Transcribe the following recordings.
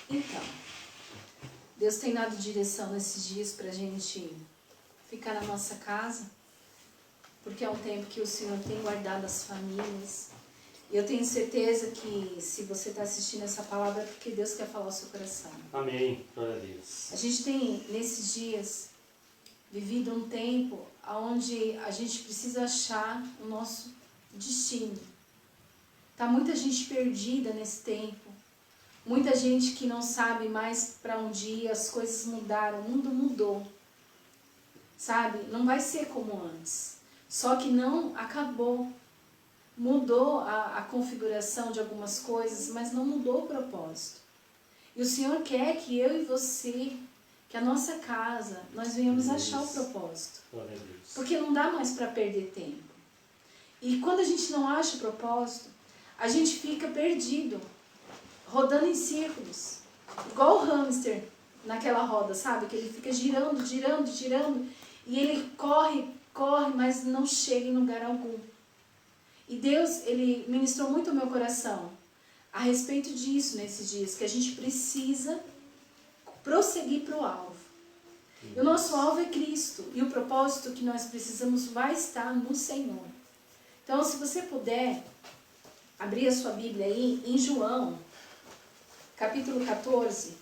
Então, Deus tem dado direção nesses dias para a gente ficar na nossa casa, porque é um tempo que o Senhor tem guardado as famílias. E eu tenho certeza que se você está assistindo essa palavra é porque Deus quer falar ao seu coração. Amém. Glória a Deus. A gente tem, nesses dias, vivido um tempo onde a gente precisa achar o nosso destino. Tá muita gente perdida nesse tempo. Muita gente que não sabe mais para onde ir, as coisas mudaram, o mundo mudou. Sabe? Não vai ser como antes. Só que não acabou. Mudou a configuração de algumas coisas, mas não mudou o propósito. E o Senhor quer que eu e você, que a nossa casa, nós venhamos achar o propósito. Glória a Deus. Porque não dá mais para perder tempo. E quando a gente não acha o propósito, a gente fica perdido, rodando em círculos. Igual o hamster naquela roda, sabe? Que ele fica girando, girando, girando. E ele corre, corre, mas não chega em lugar algum. E Deus, Ele ministrou muito ao meu coração a respeito disso nesses dias, que a gente precisa prosseguir para o alvo. E o nosso alvo é Cristo, e o propósito que nós precisamos vai estar no Senhor. Então, se você puder abrir a sua Bíblia aí em João, capítulo 14,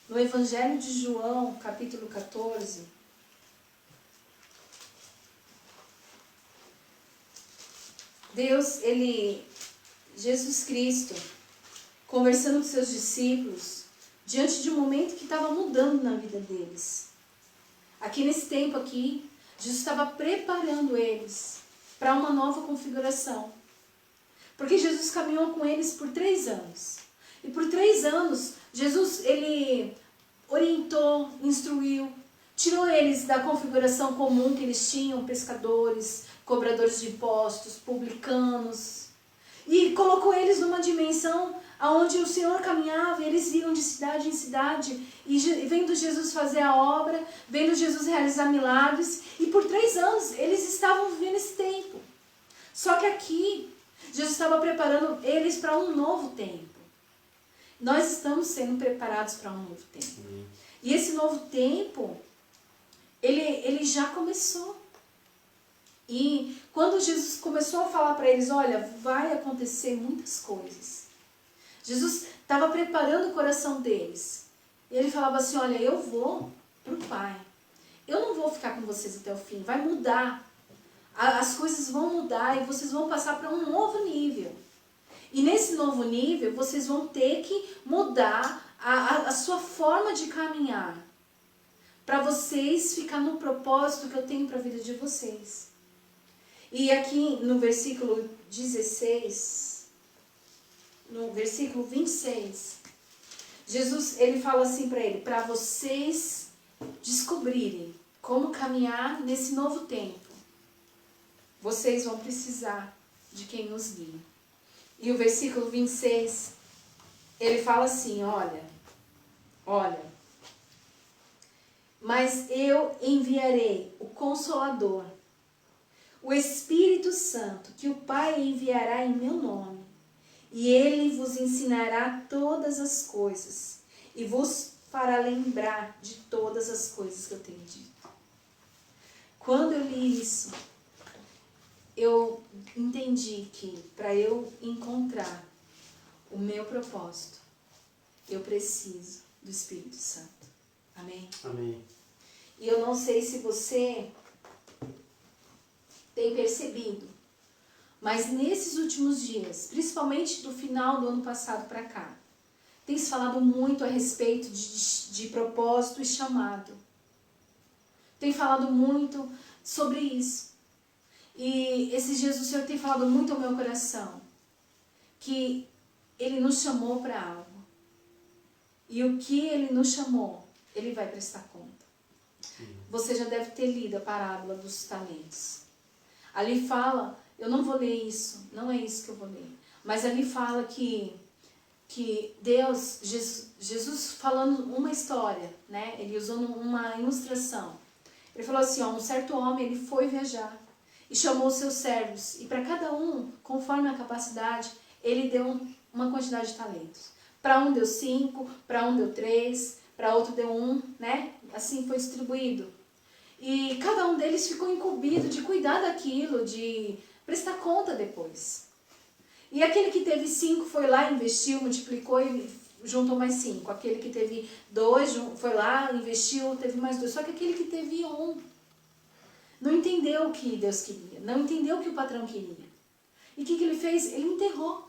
no Evangelho de João, capítulo 14, Jesus Cristo, conversando com seus discípulos, diante de um momento que estava mudando na vida deles. Aqui nesse tempo aqui, Jesus estava preparando eles para uma nova configuração. Porque Jesus caminhou com eles por 3 anos. E por 3 anos, Jesus, ele orientou, instruiu, tirou eles da configuração comum que eles tinham, pescadores, cobradores de impostos, publicanos, e colocou eles numa dimensão onde o Senhor caminhava, e eles iam de cidade em cidade, e vendo Jesus fazer a obra, vendo Jesus realizar milagres, e por 3 anos eles estavam vivendo esse tempo. Só que aqui, Jesus estava preparando eles para um novo tempo. Nós estamos sendo preparados para um novo tempo. E esse novo tempo, ele já começou. E quando Jesus começou a falar para eles, olha, vai acontecer muitas coisas. Jesus estava preparando o coração deles. E ele falava assim, olha, eu vou para o Pai. Eu não vou ficar com vocês até o fim, vai mudar. As coisas vão mudar e vocês vão passar para um novo nível. E nesse novo nível, vocês vão ter que mudar a sua forma de caminhar. Para vocês ficar no propósito que eu tenho para a vida de vocês. E aqui no versículo 16, no versículo 26, Jesus, ele fala assim para ele, para vocês descobrirem como caminhar nesse novo tempo, vocês vão precisar de quem nos guie. E o versículo 26, ele fala assim, olha, mas eu enviarei o Consolador, o Espírito Santo, que o Pai enviará em meu nome, e ele vos ensinará todas as coisas, e vos fará lembrar de todas as coisas que eu tenho dito. Quando eu li isso, eu entendi que para eu encontrar o meu propósito, eu preciso do Espírito Santo. Amém? Amém. E eu não sei se você tem percebido, mas nesses últimos dias, principalmente do final do ano passado para cá, tem se falado muito a respeito de propósito e chamado. Tem falado muito sobre isso. E esses dias o Senhor tem falado muito ao meu coração, que Ele nos chamou para algo. E o que Ele nos chamou, Ele vai prestar conta. Você já deve ter lido a parábola dos talentos. Ali fala, eu não vou ler isso, não é isso que eu vou ler. Mas ali fala que Deus, Jesus falando uma história, né? Ele usou uma ilustração. Ele falou assim, um certo homem, ele foi viajar e chamou os seus servos. E para cada um, conforme a capacidade, ele deu uma quantidade de talentos. Para um deu 5, para um deu 3, para outro deu 1, né? Assim foi distribuído. E cada um deles ficou incumbido de cuidar daquilo, de prestar conta depois. E aquele que teve 5 foi lá, investiu, multiplicou e juntou mais 5. Aquele que teve 2 foi lá, investiu, teve mais 2. Só que aquele que teve 1 não entendeu o que Deus queria, não entendeu o que o patrão queria. E o que ele fez? Ele enterrou.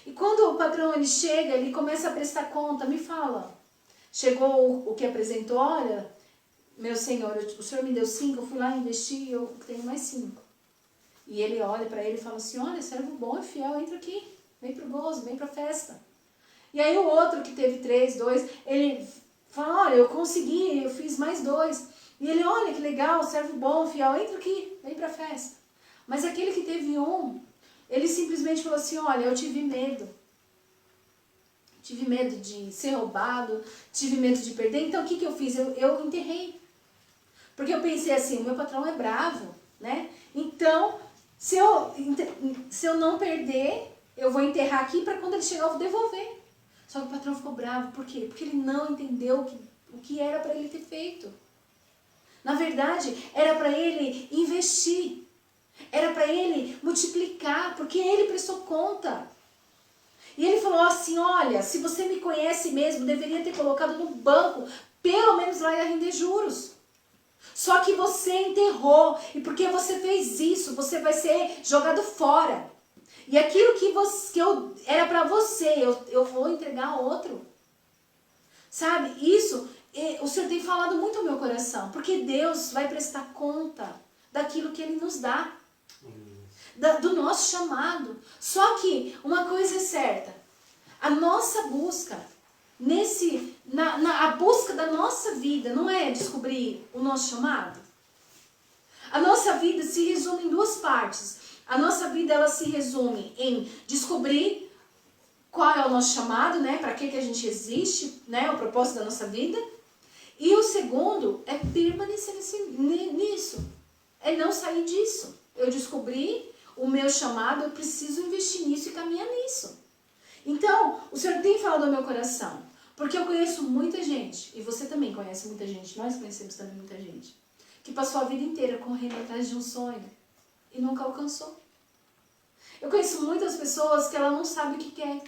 E quando o patrão ele chega, ele começa a prestar conta, me fala. Chegou o que apresentou, olha, meu senhor, o senhor me deu 5, eu fui lá investir, eu tenho mais 5. E ele olha para ele e fala assim, olha, servo bom e fiel, entra aqui, vem pro gozo, vem pra festa. E aí o outro que teve 3, 2, ele fala, olha, eu consegui, eu fiz mais 2. E ele, olha que legal, servo bom, fiel, entra aqui, vem pra festa. Mas aquele que teve 1, ele simplesmente falou assim, olha, eu tive medo. Tive medo de ser roubado, tive medo de perder, então o que eu fiz? Eu enterrei. Porque eu pensei assim, o meu patrão é bravo, né? Então, se eu não perder, eu vou enterrar aqui para quando ele chegar eu vou devolver. Só que o patrão ficou bravo, por quê? Porque ele não entendeu o que era para ele ter feito. Na verdade, era para ele investir. Era para ele multiplicar, porque ele prestou conta. E ele falou assim, olha, se você me conhece mesmo, deveria ter colocado no banco, pelo menos lá ia render juros. Só que você enterrou, e porque você fez isso, você vai ser jogado fora. E aquilo que era para você, eu vou entregar a outro. Sabe, isso, o Senhor tem falado muito ao meu coração, porque Deus vai prestar conta daquilo que Ele nos dá. Do nosso chamado. Só que uma coisa é certa, a nossa busca, a busca da nossa vida não é descobrir o nosso chamado. A nossa vida se resume em 2 partes. A nossa vida ela se resume em descobrir qual é o nosso chamado, né? Para que a gente existe, né? O propósito da nossa vida. E o segundo é permanecer nisso. É não sair disso. Eu descobri o meu chamado, eu preciso investir nisso e caminhar nisso. Então, o Senhor tem falado ao meu coração, porque eu conheço muita gente, e você também conhece muita gente, nós conhecemos também muita gente, que passou a vida inteira correndo atrás de um sonho e nunca alcançou. Eu conheço muitas pessoas que ela não sabe o que quer.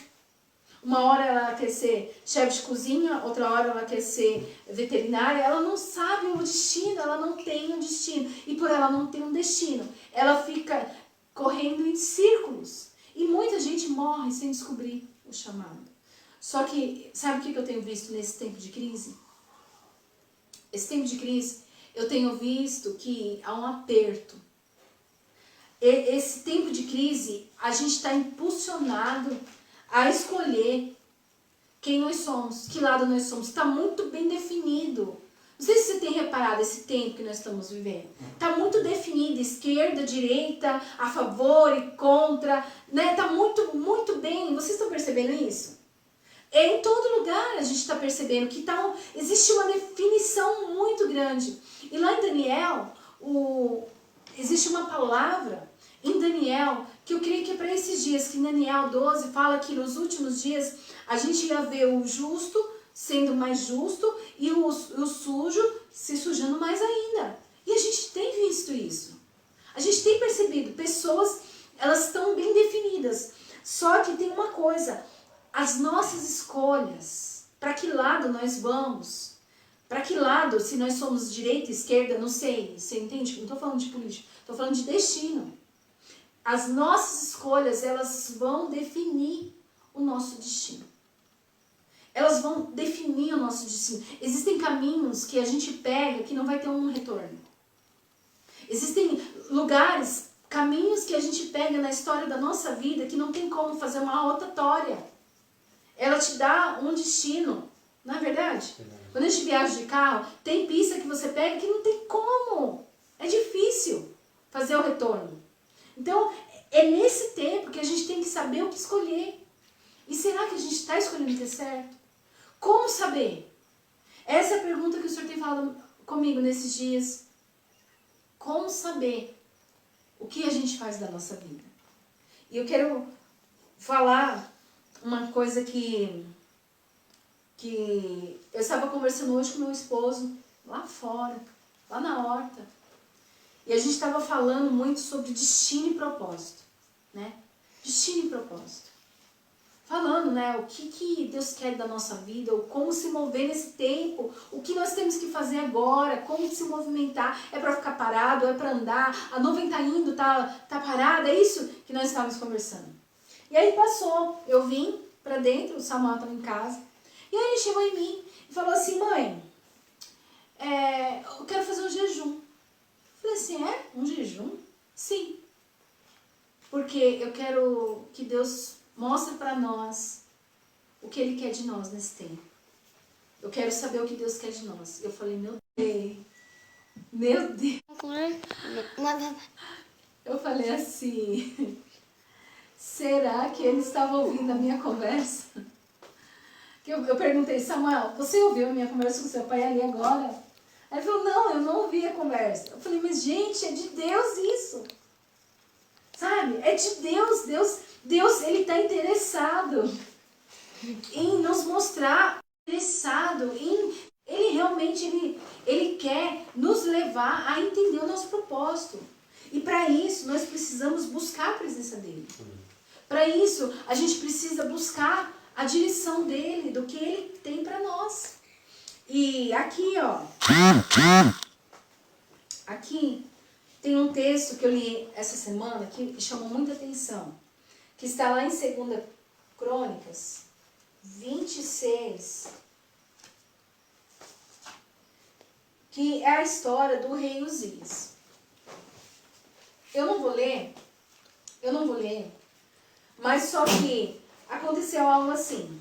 Uma hora ela quer ser chefe de cozinha, outra hora ela quer ser veterinária, ela não sabe o destino, ela não tem um destino. E por ela não ter um destino, ela fica correndo em círculos. E muita gente morre sem descobrir o chamado. Só que, sabe o que eu tenho visto nesse tempo de crise? Esse tempo de crise, eu tenho visto que há um aperto. Esse tempo de crise, a gente está impulsionado a escolher quem nós somos, que lado nós somos. Está muito bem definido. Não sei se você tem reparado esse tempo que nós estamos vivendo. Está muito definido, esquerda, direita, a favor e contra. Né? Está muito, muito bem. Vocês estão percebendo isso? Em todo lugar a gente está percebendo que existe uma definição muito grande. E lá em Daniel, existe uma palavra em Daniel, que eu creio que é para esses dias, que em Daniel 12 fala que nos últimos dias a gente ia ver o justo sendo mais justo e o sujo se sujando mais ainda. E a gente tem visto isso. A gente tem percebido, pessoas, elas estão bem definidas. Só que tem uma coisa, as nossas escolhas, para que lado nós vamos, para que lado, se nós somos direita, esquerda, não sei, você entende? Não estou falando de política, estou falando de destino. As nossas escolhas, elas vão definir o nosso destino. Elas vão definir o nosso destino. Existem caminhos que a gente pega que não vai ter um retorno. Existem lugares, caminhos que a gente pega na história da nossa vida que não tem como fazer uma rotatória. Ela te dá um destino, não é verdade? Quando a gente viaja de carro, tem pista que você pega que não tem como. É difícil fazer o retorno. Então, é nesse tempo que a gente tem que saber o que escolher. E será que a gente está escolhendo o que é certo? Como saber? Essa é a pergunta que o Senhor tem falado comigo nesses dias. Como saber o que a gente faz da nossa vida? E eu quero falar uma coisa que eu estava conversando hoje com meu esposo, lá fora, lá na horta. E a gente estava falando muito sobre destino e propósito, né? Destino e propósito. Falando, né, o que Deus quer da nossa vida, ou como se mover nesse tempo, o que nós temos que fazer agora, como se movimentar, é para ficar parado, é para andar, a nuvem tá indo, tá parada, é isso que nós estávamos conversando. E aí passou, eu vim para dentro, o Samuel estava em casa, e aí ele chegou em mim e falou assim, mãe, eu quero fazer um jejum. Eu falei assim, um jejum? Sim. Porque eu quero que Deus mostre para nós o que Ele quer de nós nesse tempo. Eu quero saber o que Deus quer de nós. Eu falei, meu Deus. Eu falei assim, será que ele estava ouvindo a minha conversa? Eu perguntei, Samuel, você ouviu a minha conversa com seu pai ali agora? Aí ele falou, não, eu não ouvi a conversa. Eu falei, mas gente, é de Deus isso. Sabe? É de Deus. Deus, Ele está interessado em nos mostrar, interessado em... Ele realmente, ele quer nos levar a entender o nosso propósito. E para isso, nós precisamos buscar a presença dEle. Para isso, a gente precisa buscar a direção dEle, do que Ele tem para nós. E aqui, ó, aqui tem um texto que eu li essa semana que me chamou muita atenção, que está lá em 2 Crônicas 26, que é a história do rei Uzias. Eu não vou ler, mas só que aconteceu algo assim.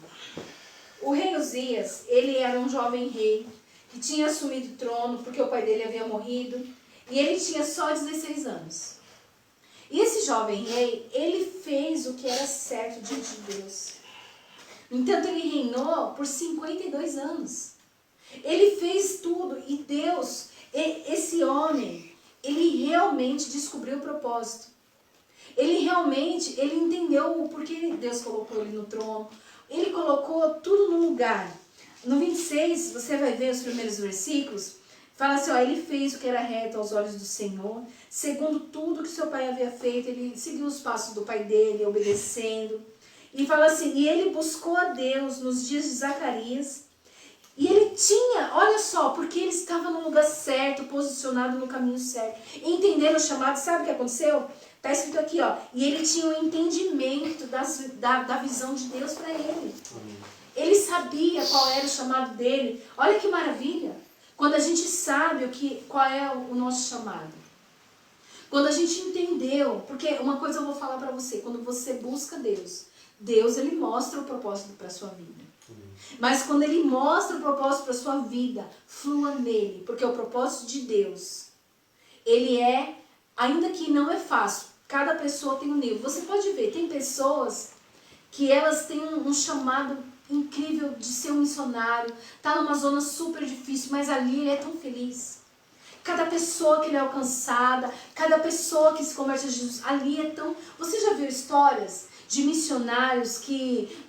O rei Uzias, ele era um jovem rei que tinha assumido o trono porque o pai dele havia morrido e ele tinha só 16 anos. E esse jovem rei, ele fez o que era certo diante de Deus. No entanto, ele reinou por 52 anos. Ele fez tudo e Deus, esse homem, ele realmente descobriu o propósito. Ele entendeu o porquê Deus colocou ele no trono. Ele colocou tudo no lugar. No 26, você vai ver os primeiros versículos, fala assim, ele fez o que era reto aos olhos do Senhor, segundo tudo que seu pai havia feito, ele seguiu os passos do pai dele, obedecendo. E fala assim, e ele buscou a Deus nos dias de Zacarias, e ele tinha, olha só, porque ele estava no lugar certo, posicionado no caminho certo, entenderam o chamado, sabe o que aconteceu? Está escrito aqui, ó, e ele tinha o entendimento da visão de Deus para ele. Ele sabia qual era o chamado dele. Olha que maravilha. Quando a gente sabe qual é o nosso chamado. Quando a gente entendeu, porque uma coisa eu vou falar para você, quando você busca Deus, Deus ele mostra o propósito para a sua vida. Mas quando ele mostra o propósito para a sua vida, flua nele, porque o propósito de Deus, ele é, ainda que não é fácil, cada pessoa tem um nível. Você pode ver, tem pessoas que elas têm um chamado incrível de ser um missionário, tá numa zona super difícil, mas ali ele é tão feliz. Cada pessoa que ele é alcançada, cada pessoa que se converte a Jesus, ali é tão... Você já viu histórias de missionários que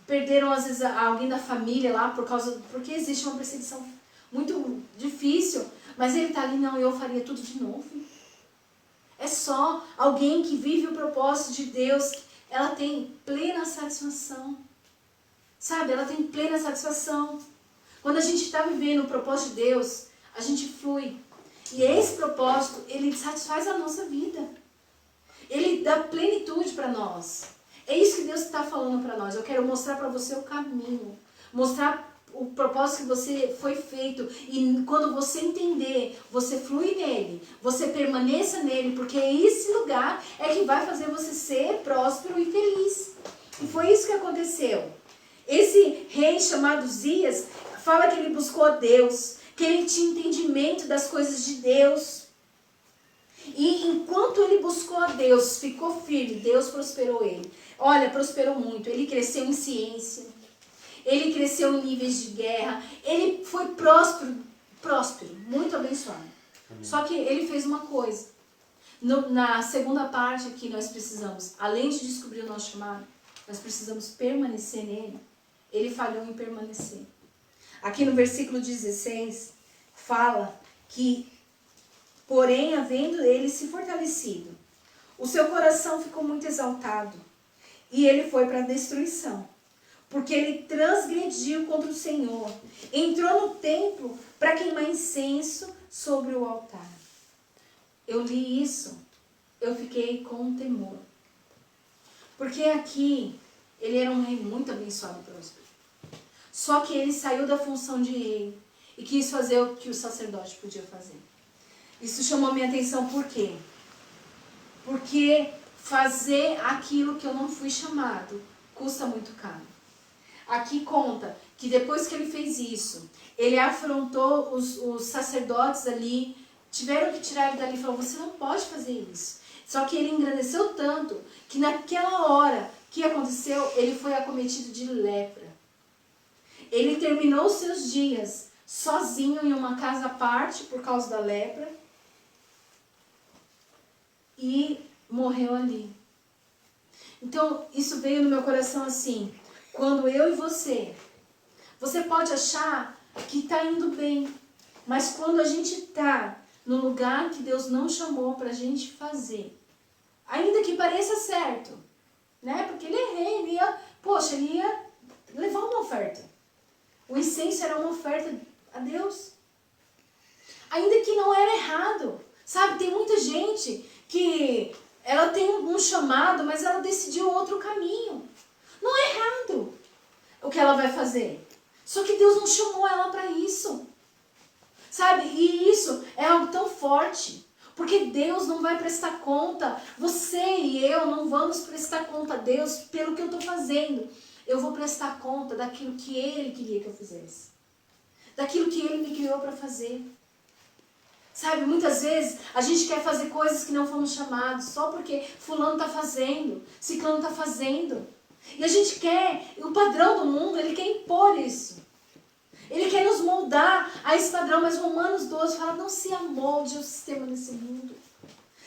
perderam às vezes alguém da família lá porque existe uma perseguição muito difícil, mas ele tá ali, não, eu faria tudo de novo. É só alguém que vive o propósito de Deus, ela tem plena satisfação. Sabe, ela tem plena satisfação. Quando a gente está vivendo o propósito de Deus, a gente flui. E esse propósito, ele satisfaz a nossa vida. Ele dá plenitude para nós. É isso que Deus está falando para nós. Eu quero mostrar para você o caminho. Mostrar o propósito que você foi feito. E quando você entender, você flui nele. Você permaneça nele. Porque esse lugar é que vai fazer você ser próspero e feliz. E foi isso que aconteceu. Esse rei chamado Uzias fala que ele buscou a Deus, que ele tinha entendimento das coisas de Deus. E enquanto ele buscou a Deus, ficou firme, Deus prosperou ele. Olha, prosperou muito. Ele cresceu em ciência, ele cresceu em níveis de guerra, ele foi próspero, muito abençoado. Amém. Só que ele fez uma coisa. Na segunda parte que nós precisamos, além de descobrir o nosso chamado, nós precisamos permanecer nele, ele falhou em permanecer. Aqui no versículo 16, fala que, porém, havendo ele se fortalecido, o seu coração ficou muito exaltado, e ele foi para a destruição, porque ele transgrediu contra o Senhor, entrou no templo para queimar incenso sobre o altar. Eu li isso, eu fiquei com temor. Porque aqui, ele era um rei muito abençoado e próspero. Só que ele saiu da função de rei e quis fazer o que o sacerdote podia fazer. Isso chamou minha atenção por quê? Porque fazer aquilo que eu não fui chamado custa muito caro. Aqui conta que depois que ele fez isso, ele afrontou os sacerdotes ali, tiveram que tirar ele dali e falou, você não pode fazer isso. Só que ele engrandeceu tanto que naquela hora que aconteceu, ele foi acometido de lepra. Ele terminou os seus dias sozinho em uma casa à parte por causa da lepra e morreu ali. Então, isso veio no meu coração assim, quando eu e você pode achar que está indo bem, mas quando a gente está no lugar que Deus não chamou para a gente fazer, ainda que pareça certo, né? Porque ele é rei, ele ia levar uma oferta. O incenso era uma oferta a Deus. Ainda que não era errado, sabe? Tem muita gente que ela tem um chamado, mas ela decidiu outro caminho. Não é errado o que ela vai fazer. Só que Deus não chamou ela para isso. Sabe? E isso é algo tão forte. Porque Deus não vai prestar conta. Você e eu não vamos prestar conta a Deus pelo que eu estou fazendo. Eu vou prestar conta daquilo que Ele queria que eu fizesse. Daquilo que Ele me criou para fazer. Sabe, muitas vezes a gente quer fazer coisas que não fomos chamados só porque fulano está fazendo, ciclano está fazendo. E a gente quer, o padrão do mundo, ele quer impor isso. Ele quer nos moldar a esse padrão, mas Romanos 12 fala, não se amolde ao sistema desse mundo.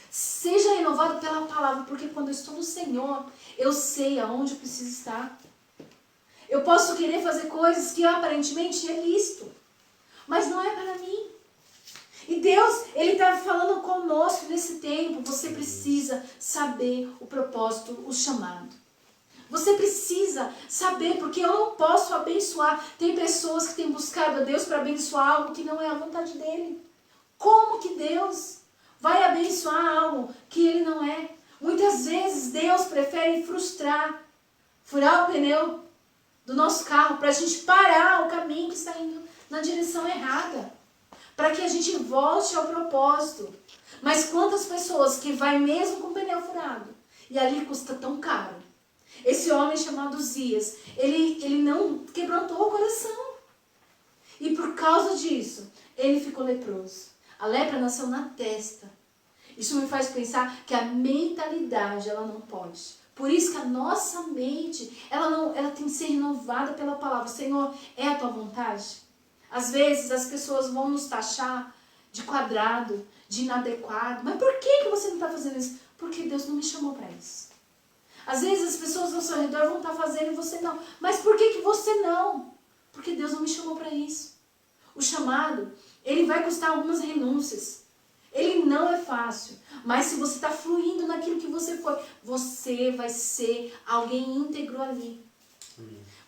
Seja renovado pela palavra, porque quando eu estou no Senhor, eu sei aonde eu preciso estar. Eu posso querer fazer coisas que aparentemente é lícito, mas não é para mim. E Deus, Ele está falando conosco nesse tempo, você precisa saber o propósito, o chamado. Você precisa saber, porque eu não posso abençoar. Tem pessoas que têm buscado a Deus para abençoar algo que não é a vontade dEle. Como que Deus vai abençoar algo que Ele não é? Muitas vezes Deus prefere furar o pneu do nosso carro para a gente parar o caminho que está indo na direção errada. Para que a gente volte ao propósito. Mas quantas pessoas que vai mesmo com o pneu furado e ali custa tão caro. Esse homem chamado Uzias, ele não quebrantou o coração. E por causa disso, ele ficou leproso. A lepra nasceu na testa. Isso me faz pensar que a mentalidade, ela não pode. Por isso que a nossa mente, ela tem que ser renovada pela palavra. Senhor, é a tua vontade? Às vezes as pessoas vão nos taxar de quadrado, de inadequado. Mas por que você não está fazendo isso? Porque Deus não me chamou para isso. Às vezes as pessoas ao seu redor vão estar fazendo e você não. Mas por que você não? Porque Deus não me chamou para isso. O chamado, ele vai custar algumas renúncias. Ele não é fácil. Mas se você está fluindo naquilo que você foi, você vai ser alguém íntegro ali.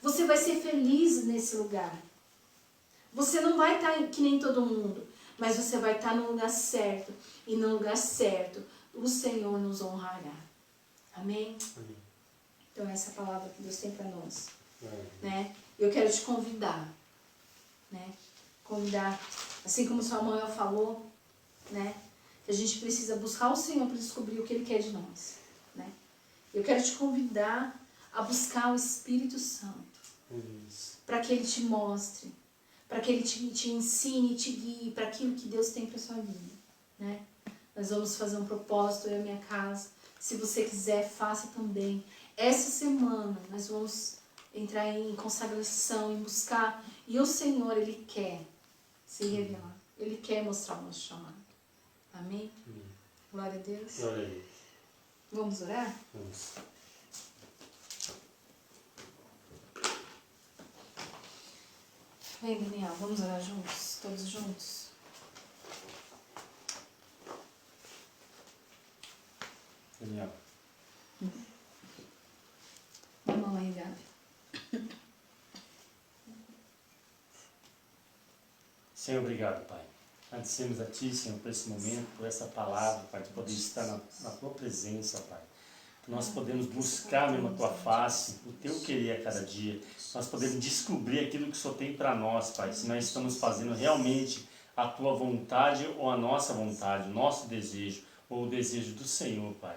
Você vai ser feliz nesse lugar. Você não vai estar que nem todo mundo, mas você vai estar no lugar certo. E no lugar certo, o Senhor nos honrará. Amém? Amém. Então essa é a palavra que Deus tem para nós. Né? Eu quero te convidar. Né? Convidar, assim como Samuel falou, né? Que a gente precisa buscar o Senhor para descobrir o que Ele quer de nós. Né? Eu quero te convidar a buscar o Espírito Santo. Para que Ele te mostre. Para que Ele te ensine, te guie para aquilo que Deus tem para a sua vida. Né? Nós vamos fazer um propósito, eu e a minha casa. Se você quiser, faça também. Essa semana nós vamos entrar em consagração, em buscar. E o Senhor, Ele quer se revelar. Ele quer mostrar o nosso chamado. Amém? Amém. Glória a Deus. Glória a Deus. Vamos orar? Vamos. Vem, Daniel, vamos orar juntos, todos juntos. Daniel. Dá a mão aí, Gabi. Senhor, obrigado, Pai. Agradecemos a Ti, Senhor, por esse momento, por essa palavra, Pai, de poder estar na Tua presença, Pai. Que nós podemos buscar mesmo a Tua face, o Teu querer a cada dia. Nós podemos descobrir aquilo que o Senhor tem para nós, Pai. Se nós estamos fazendo realmente a Tua vontade ou a nossa vontade, o nosso desejo ou o desejo do Senhor, Pai.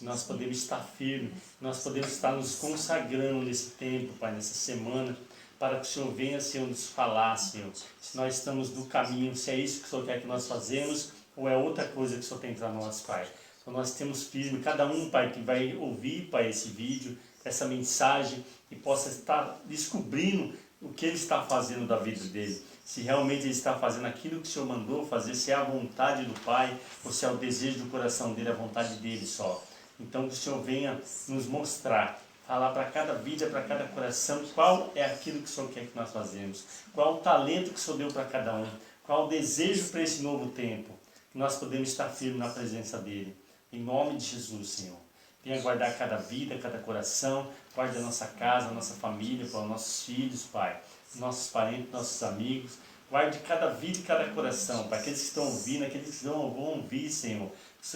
Nós podemos estar firmes, nós podemos estar nos consagrando nesse tempo, Pai, nessa semana, para que o Senhor venha, Senhor, nos falar, Senhor, se nós estamos no caminho, se é isso que o Senhor quer que nós fazemos, ou é outra coisa que o Senhor tem para nós, Pai. Então nós temos firme, cada um, Pai, que vai ouvir, Pai, esse vídeo, essa mensagem, e possa estar descobrindo o que ele está fazendo da vida dele. Se realmente ele está fazendo aquilo que o Senhor mandou fazer, se é a vontade do Pai, ou se é o desejo do coração dele, a vontade dele só. Então que o Senhor venha nos mostrar, falar para cada vida, para cada coração, qual é aquilo que o Senhor quer que nós fazemos, qual o talento que o Senhor deu para cada um, qual o desejo para esse novo tempo, que nós podemos estar firmes na presença dele. Em nome de Jesus, Senhor. Venha guardar cada vida, cada coração, guarde a nossa casa, a nossa família, para os nossos filhos, Pai, nossos parentes, nossos amigos. Guarde cada vida e cada coração, Pai, aqueles que estão ouvindo, aqueles que não vão ouvir, Senhor.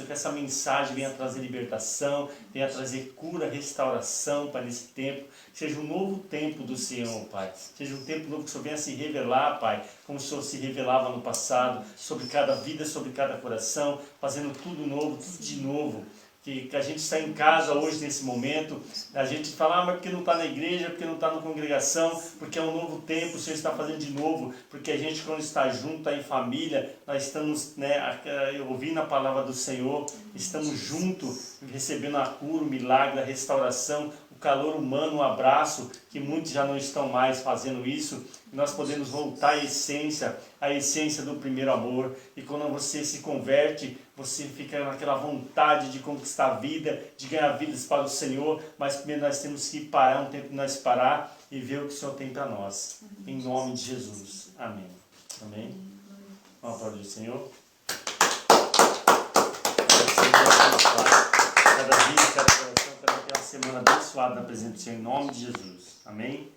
Que essa mensagem venha trazer libertação, venha trazer cura, restauração, Pai, nesse tempo. Seja um novo tempo do Senhor, Pai. Seja um tempo novo que o Senhor venha se revelar, Pai, como o Senhor se revelava no passado, sobre cada vida, sobre cada coração, fazendo tudo novo, tudo de novo. Que a gente está em casa hoje, nesse momento, a gente fala, mas porque não está na igreja, porque não está na congregação, porque é um novo tempo, o Senhor está fazendo de novo, porque a gente quando está junto, está em família, nós estamos ouvindo a palavra do Senhor, estamos juntos, recebendo a cura, o milagre, a restauração, o calor humano, o abraço, que muitos já não estão mais fazendo isso, e nós podemos voltar à essência do primeiro amor, e quando você se converte, você fica naquela vontade de conquistar a vida, de ganhar vidas para o Senhor, mas primeiro nós temos que parar, um tempo de nós parar e ver o que o Senhor tem para nós. Em nome de Jesus. Amém. Amém. Vamos aplaudir o Senhor. Cada vida, cada coração, cada semana abençoada na presença do Senhor, em nome de Jesus. Amém.